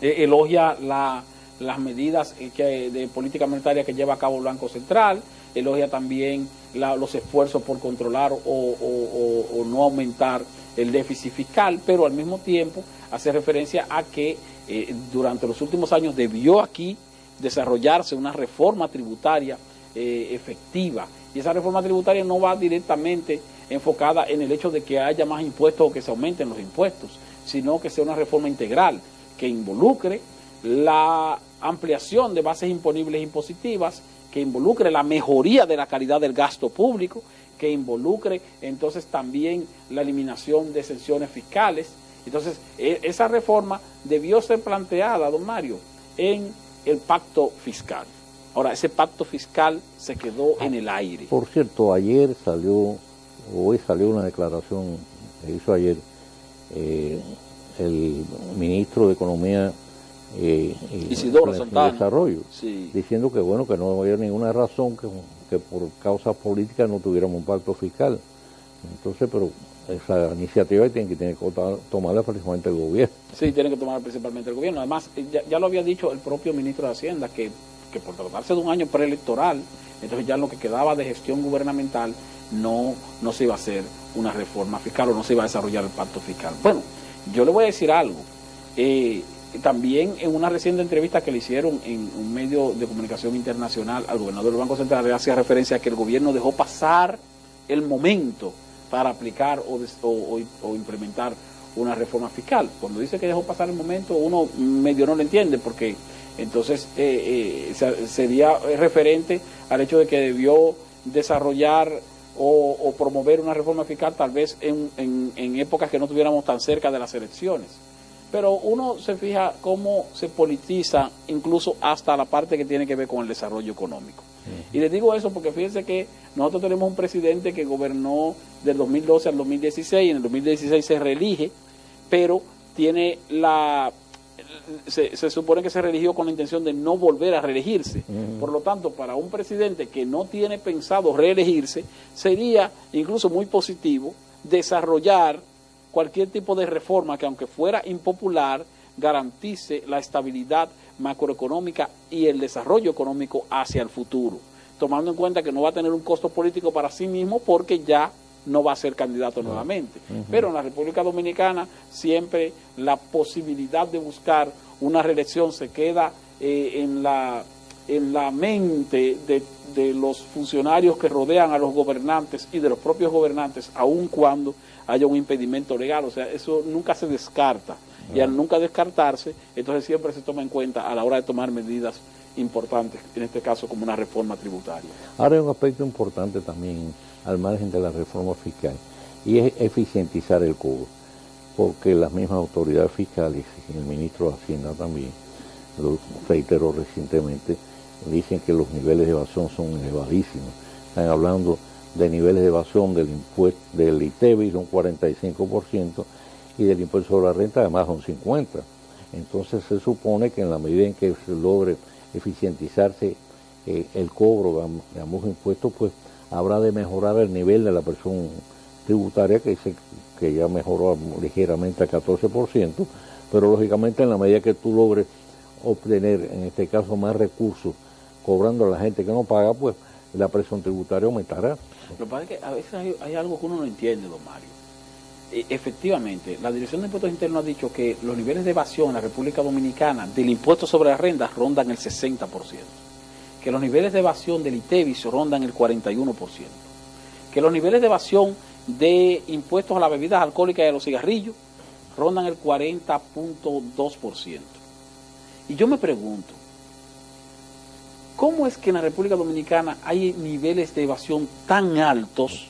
elogia las medidas de política monetaria que lleva a cabo el Banco Central, elogia también los esfuerzos por controlar o no aumentar el déficit fiscal, pero al mismo tiempo hace referencia a que durante los últimos años debió aquí desarrollarse una reforma tributaria efectiva, y esa reforma tributaria no va directamente enfocada en el hecho de que haya más impuestos o que se aumenten los impuestos, sino que sea una reforma integral que involucre la ampliación de bases imponibles impositivas, que involucre la mejoría de la calidad del gasto público, que involucre entonces también la eliminación de exenciones fiscales. Entonces, esa reforma debió ser planteada, don Mario, en el pacto fiscal. Ahora, ese pacto fiscal se quedó en el aire. Por cierto, hoy salió una declaración que hizo ayer el ministro de Economía Isidoro Santana, Desarrollo, sí, diciendo que bueno, que no había ninguna razón que por causas políticas no tuviéramos un pacto fiscal. Entonces, pero esa iniciativa tiene que tomarla precisamente el gobierno. Sí, tiene que tomarla principalmente el gobierno. Además, ya lo había dicho el propio ministro de Hacienda, que por tratarse de un año preelectoral, entonces ya lo que quedaba de gestión gubernamental no se iba a hacer una reforma fiscal o no se iba a desarrollar el pacto fiscal. Bueno, yo le voy a decir algo. También en una reciente entrevista que le hicieron en un medio de comunicación internacional al gobernador del Banco Central, hacía referencia a que el gobierno dejó pasar el momento para aplicar o implementar una reforma fiscal. Cuando dice que dejó pasar el momento, uno medio no lo entiende, porque entonces sería referente al hecho de que debió desarrollar o promover una reforma fiscal tal vez en épocas que no estuviéramos tan cerca de las elecciones. Pero uno se fija cómo se politiza incluso hasta la parte que tiene que ver con el desarrollo económico. Y les digo eso porque fíjense que nosotros tenemos un presidente que gobernó del 2012 al 2016, y en el 2016 se reelige, pero tiene se supone que se reeligió con la intención de no volver a reelegirse. Por lo tanto, para un presidente que no tiene pensado reelegirse, sería incluso muy positivo desarrollar cualquier tipo de reforma que, aunque fuera impopular, garantice la estabilidad macroeconómica y el desarrollo económico hacia el futuro, tomando en cuenta que no va a tener un costo político para sí mismo porque ya no va a ser candidato nuevamente. Pero en la República Dominicana siempre la posibilidad de buscar una reelección se queda en la mente de los funcionarios que rodean a los gobernantes y de los propios gobernantes, aun cuando haya un impedimento legal. O sea, eso nunca se descarta, y al nunca descartarse, entonces siempre se toma en cuenta a la hora de tomar medidas importantes, en este caso como una reforma tributaria. Ahora hay un aspecto importante también al margen de la reforma fiscal, y es eficientizar el cobro, porque las mismas autoridades fiscales y el ministro de Hacienda también lo reiteró recientemente, dicen que los niveles de evasión son elevadísimos. Están hablando de niveles de evasión del impuesto del ITEVIS de un 45% y del impuesto sobre la renta además de un 50%. Entonces se supone que en la medida en que se logre eficientizarse el cobro de ambos impuestos, pues habrá de mejorar el nivel de la presión tributaria, que ya mejoró ligeramente al 14%, pero lógicamente en la medida que tú logres obtener, en este caso, más recursos cobrando a la gente que no paga, pues la presión tributaria aumentará. Lo que pasa es que a veces hay algo que uno no entiende, don Mario. Efectivamente, la Dirección de Impuestos Internos ha dicho que los niveles de evasión en la República Dominicana del impuesto sobre la renta rondan el 60%, que los niveles de evasión del ITEVIS rondan el 41%, que los niveles de evasión de impuestos a las bebidas alcohólicas y a los cigarrillos rondan el 40.2%. Y yo me pregunto, ¿cómo es que en la República Dominicana hay niveles de evasión tan altos,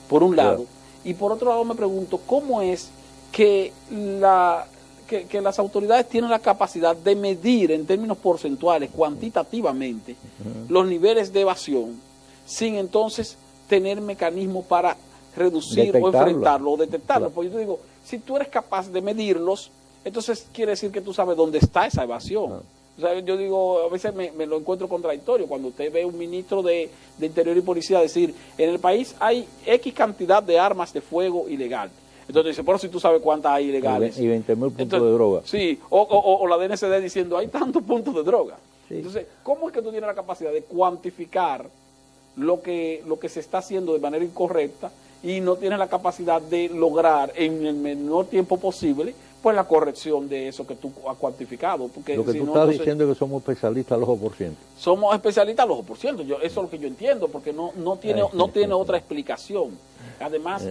por un lado? Y por otro lado me pregunto, ¿cómo es que las autoridades tienen la capacidad de medir en términos porcentuales, cuantitativamente, los niveles de evasión, sin entonces tener mecanismos para reducir o enfrentarlo o detectarlo? Porque yo digo, si tú eres capaz de medirlos, entonces quiere decir que tú sabes dónde está esa evasión. O sea, yo digo, a veces me lo encuentro contradictorio cuando usted ve un ministro de Interior y Policía decir, en el país hay X cantidad de armas de fuego ilegal. Entonces dice, pero si tú sabes cuántas hay ilegales. Y 20.000 puntos de droga. Sí, o la DNCD diciendo, hay tantos puntos de droga. Sí. Entonces, ¿cómo es que tú tienes la capacidad de cuantificar lo que se está haciendo de manera incorrecta y no tienes la capacidad de lograr en el menor tiempo posible pues la corrección de eso que tú has cuantificado? Porque lo que si tú no, estás entonces, diciendo es que somos especialistas al ojo por ciento. Somos especialistas al ojo por ciento. Eso es lo que yo entiendo, porque no tiene otra explicación. Además,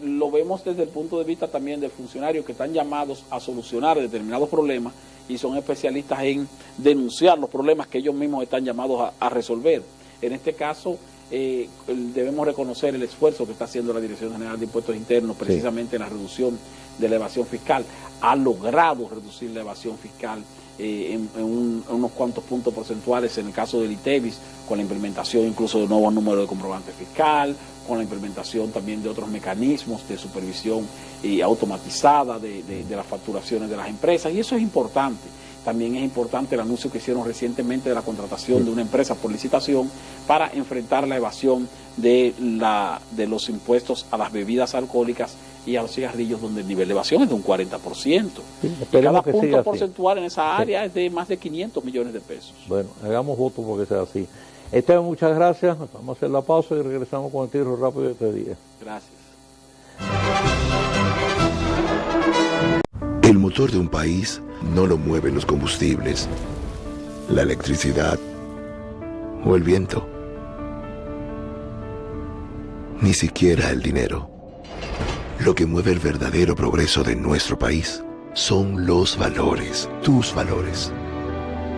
lo vemos desde el punto de vista también de funcionarios que están llamados a solucionar determinados problemas y son especialistas en denunciar los problemas que ellos mismos están llamados a resolver. En este caso, debemos reconocer el esfuerzo que está haciendo la Dirección General de Impuestos Internos precisamente en la reducción de la evasión fiscal. Ha logrado reducir la evasión fiscal en unos cuantos puntos porcentuales en el caso del ITEVIS, con la implementación incluso de nuevos números de comprobante fiscal, con la implementación también de otros mecanismos de supervisión automatizada de las facturaciones de las empresas, y eso es importante. También es importante el anuncio que hicieron recientemente de la contratación de una empresa por licitación para enfrentar la evasión de los impuestos a las bebidas alcohólicas y a los cigarrillos, donde el nivel de evasión es de un 40%. Sí, y cada punto porcentual en esa área es de más de 500 millones de pesos. Bueno, hagamos voto porque sea así. Esteban, muchas gracias. Vamos a hacer la pausa y regresamos con el tiro rápido de este día. Gracias. El motor de un país no lo mueven los combustibles, la electricidad o el viento, ni siquiera el dinero. Lo que mueve el verdadero progreso de nuestro país son los valores, tus valores.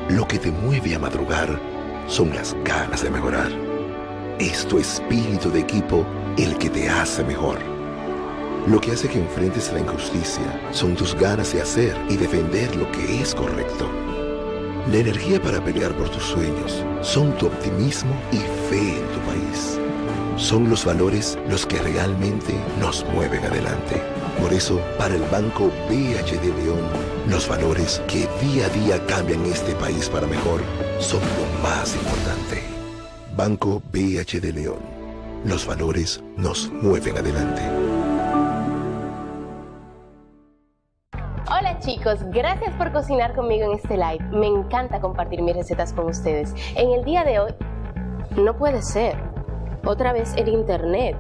Lo que te mueve a madrugar son las ganas de mejorar. Es tu espíritu de equipo el que te hace mejor. Lo que hace que enfrentes la injusticia son tus ganas de hacer y defender lo que es correcto. La energía para pelear por tus sueños son tu optimismo y fe en tu país. Son los valores los que realmente nos mueven adelante. Por eso, para el Banco BHD León, los valores que día a día cambian este país para mejor son lo más importante. Banco BHD León. Los valores nos mueven adelante. Hola chicos, gracias por cocinar conmigo en este live. Me encanta compartir mis recetas con ustedes. En el día de hoy, no puede ser. Otra vez el internet.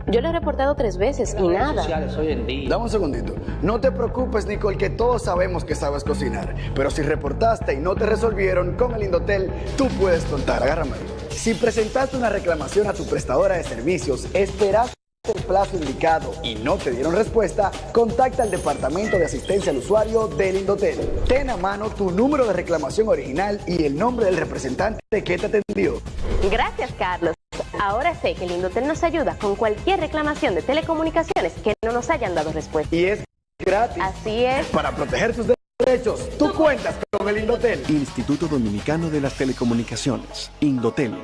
Yo lo he reportado 3 veces y nada. Hoy en día. Dame un segundito. No te preocupes, Nicole, que todos sabemos que sabes cocinar. Pero si reportaste y no te resolvieron, con el Indotel tú puedes contar. Agárrame. Si presentaste una reclamación a tu prestadora de servicios, esperaste el plazo indicado y no te dieron respuesta, contacta al Departamento de Asistencia al Usuario del Indotel. Ten a mano tu número de reclamación original y el nombre del representante que te atendió. Gracias, Carlos. Ahora sé que el Indotel nos ayuda con cualquier reclamación de telecomunicaciones que no nos hayan dado respuesta. Y es gratis. Así es. Para proteger tus derechos, tú cuentas con el Indotel. Instituto Dominicano de las Telecomunicaciones, Indotel.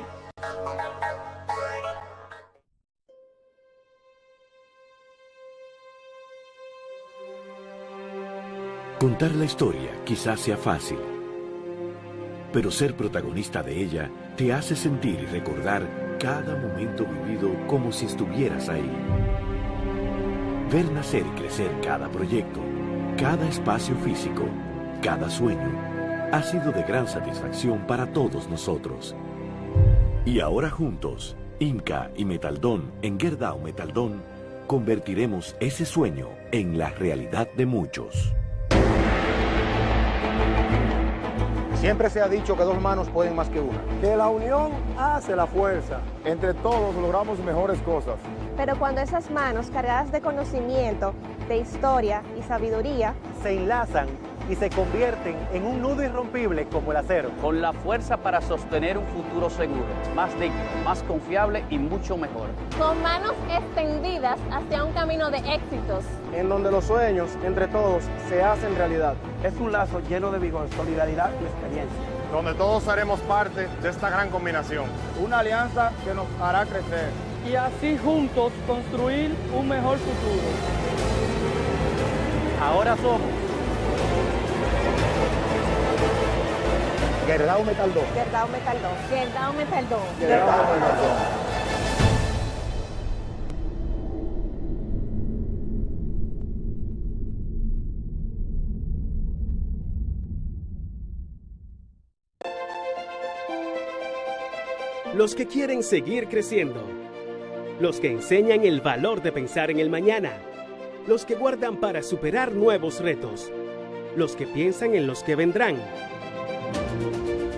Contar la historia quizás sea fácil, pero ser protagonista de ella te hace sentir y recordar cada momento vivido como si estuvieras ahí. Ver nacer y crecer cada proyecto, cada espacio físico, cada sueño, ha sido de gran satisfacción para todos nosotros. Y ahora juntos, Inca y Metaldón en Gerdau Metaldón, convertiremos ese sueño en la realidad de muchos. Siempre se ha dicho que 2 manos pueden más que una. Que la unión hace la fuerza. Entre todos logramos mejores cosas. Pero cuando esas manos cargadas de conocimiento, de historia y sabiduría se enlazan y se convierten en un nudo irrompible como el acero. Con la fuerza para sostener un futuro seguro, más digno, más confiable y mucho mejor. Con manos extendidas hacia un camino de éxitos. En donde los sueños, entre todos, se hacen realidad. Es un lazo lleno de vigor, solidaridad y experiencia. Donde todos haremos parte de esta gran combinación. Una alianza que nos hará crecer. Y así juntos construir un mejor futuro. Ahora somos Gerdau me tardó. Gerdau me tardó. Gerdau me tardó. Gerdau me tardó. Los que quieren seguir creciendo. Los que enseñan el valor de pensar en el mañana. Los que guardan para superar nuevos retos. Los que piensan en los que vendrán.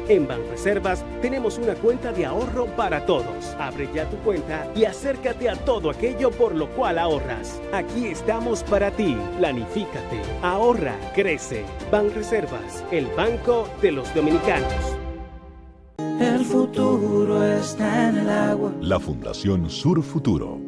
En Banreservas tenemos una cuenta de ahorro para todos. Abre ya tu cuenta y acércate a todo aquello por lo cual ahorras. Aquí estamos para ti. Planifícate, ahorra, crece. Banreservas, el banco de los dominicanos. El futuro está en el agua. La Fundación Sur Futuro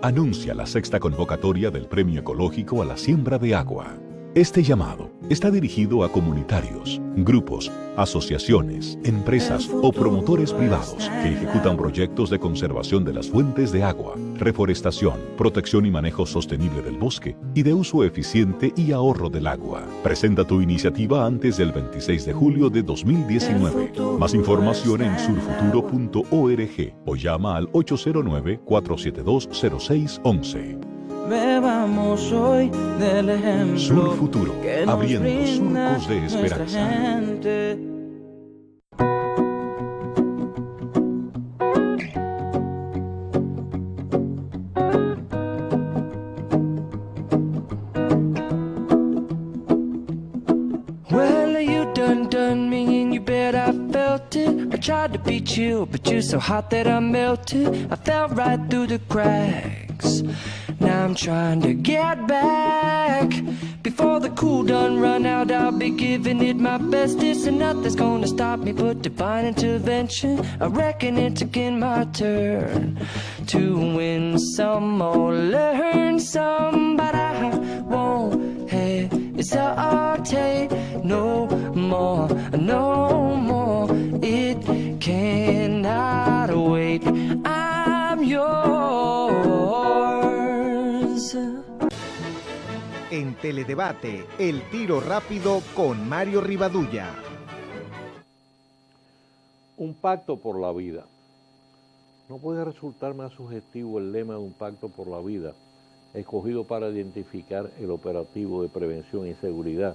anuncia la 6ª convocatoria del Premio Ecológico a la Siembra de Agua. Este llamado está dirigido a comunitarios, grupos, asociaciones, empresas o promotores privados que ejecutan proyectos de conservación de las fuentes de agua, reforestación, protección y manejo sostenible del bosque y de uso eficiente y ahorro del agua. Presenta tu iniciativa antes del 26 de julio de 2019. Más información en surfuturo.org o llama al 809-472-0611. Bebamos hoy del ejemplo. Sur Futuro, que nos abriendo brinda surcos de esperanza. nuestra gente. Well, you done me and you bet I felt it. I tried to beat you, but you're so hot that I melted. I fell right through the cracks. Now I'm trying to get back. Before the cool done run out, I'll be giving it my best. This and nothing's gonna stop me but divine intervention. I reckon it's again my turn to win some or learn some, but I won't hesitate no more, no more. It cannot wait. I'm yours. En Teledebate, El Tiro Rápido con Mario Rivadulla. Un pacto por la vida. No puede resultar más sugestivo el lema de un pacto por la vida, escogido para identificar el operativo de prevención y seguridad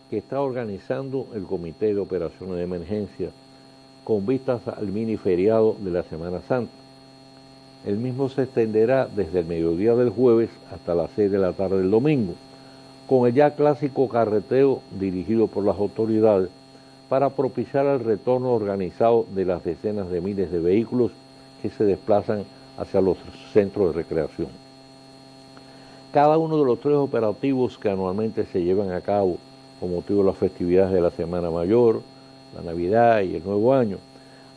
que está organizando el Comité de Operaciones de Emergencia con vistas al mini feriado de la Semana Santa. El mismo se extenderá desde el mediodía del jueves hasta las 6 de la tarde del domingo, con el ya clásico carreteo dirigido por las autoridades para propiciar el retorno organizado de las decenas de miles de vehículos que se desplazan hacia los centros de recreación. Cada uno de los 3 operativos que anualmente se llevan a cabo con motivo de las festividades de la Semana Mayor, la Navidad y el Nuevo Año,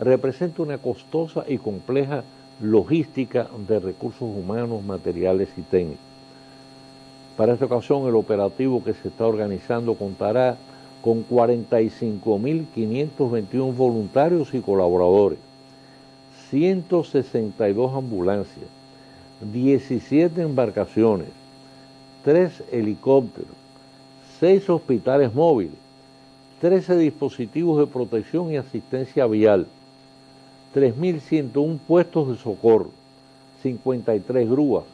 representa una costosa y compleja logística de recursos humanos, materiales y técnicos. Para esta ocasión, el operativo que se está organizando contará con 45.521 voluntarios y colaboradores, 162 ambulancias, 17 embarcaciones, 3 helicópteros, 6 hospitales móviles, 13 dispositivos de protección y asistencia vial, 3.101 puestos de socorro, 53 grúas,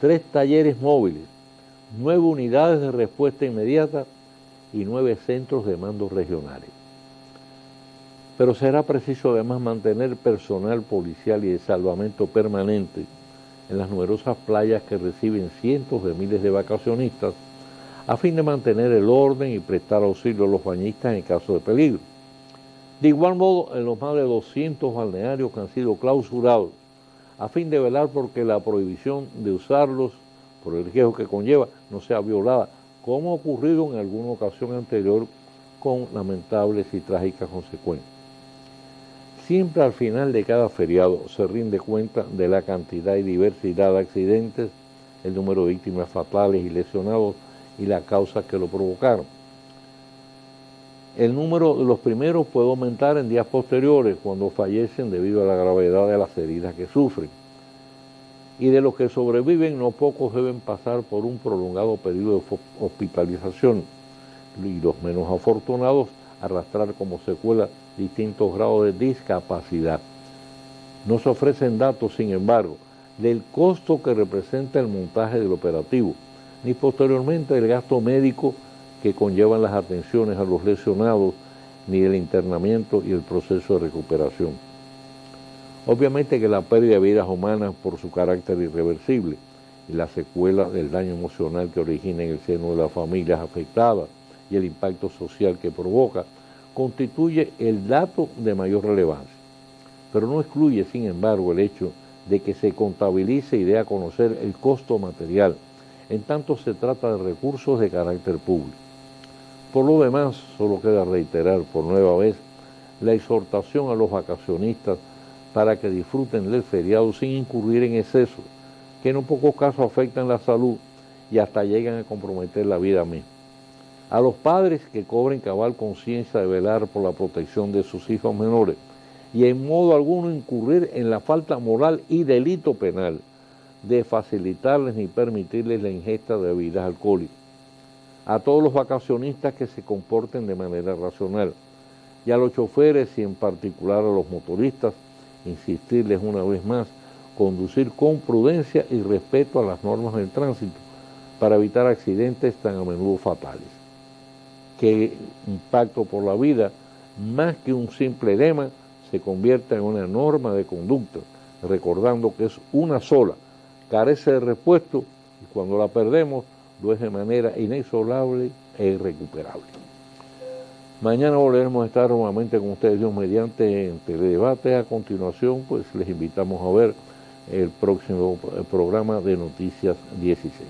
3 talleres móviles, 9 unidades de respuesta inmediata y 9 centros de mando regionales. Pero será preciso además mantener personal policial y de salvamento permanente en las numerosas playas que reciben cientos de miles de vacacionistas a fin de mantener el orden y prestar auxilio a los bañistas en caso de peligro. De igual modo, en los más de 200 balnearios que han sido clausurados, a fin de velar porque la prohibición de usarlos, por el riesgo que conlleva, no sea violada, como ha ocurrido en alguna ocasión anterior con lamentables y trágicas consecuencias. Siempre al final de cada feriado se rinde cuenta de la cantidad y diversidad de accidentes, el número de víctimas fatales y lesionados y las causas que lo provocaron. El número de los primeros puede aumentar en días posteriores cuando fallecen debido a la gravedad de las heridas que sufren. Y de los que sobreviven, no pocos deben pasar por un prolongado periodo de hospitalización. Y los menos afortunados arrastrar como secuela distintos grados de discapacidad. No se ofrecen datos, sin embargo, del costo que representa el montaje del operativo, ni posteriormente del gasto médico que conllevan las atenciones a los lesionados, ni del internamiento y el proceso de recuperación. Obviamente que la pérdida de vidas humanas por su carácter irreversible y la secuela del daño emocional que origina en el seno de las familias afectadas y el impacto social que provoca, constituye el dato de mayor relevancia. Pero no excluye, sin embargo, el hecho de que se contabilice y dé a conocer el costo material, en tanto se trata de recursos de carácter público. Por lo demás, solo queda reiterar por nueva vez la exhortación a los vacacionistas para que disfruten del feriado sin incurrir en excesos, que en un pocos casos afectan la salud y hasta llegan a comprometer la vida misma. A los padres que cobren cabal conciencia de velar por la protección de sus hijos menores y en modo alguno incurrir en la falta moral y delito penal de facilitarles ni permitirles la ingesta de bebidas alcohólicas. A todos los vacacionistas que se comporten de manera racional y a los choferes y en particular a los motoristas, insistirles una vez más, conducir con prudencia y respeto a las normas del tránsito para evitar accidentes tan a menudo fatales. Que impacto por la vida, más que un simple lema, se convierta en una norma de conducta, recordando que es una sola, carece de repuesto y cuando la perdemos lo es de manera inexorable e irrecuperable. Mañana volveremos a estar nuevamente con ustedes, Dios mediante, en Teledebate. A continuación, pues les invitamos a ver el próximo programa de Noticias 16.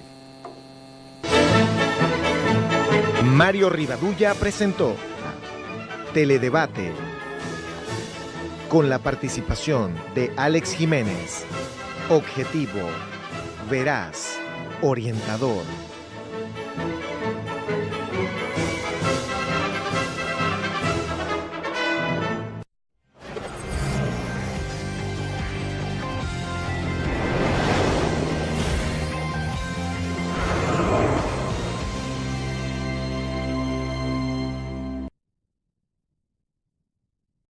Mario Rivadulla presentó Teledebate con la participación de Alex Jiménez. Objetivo, veraz, orientador.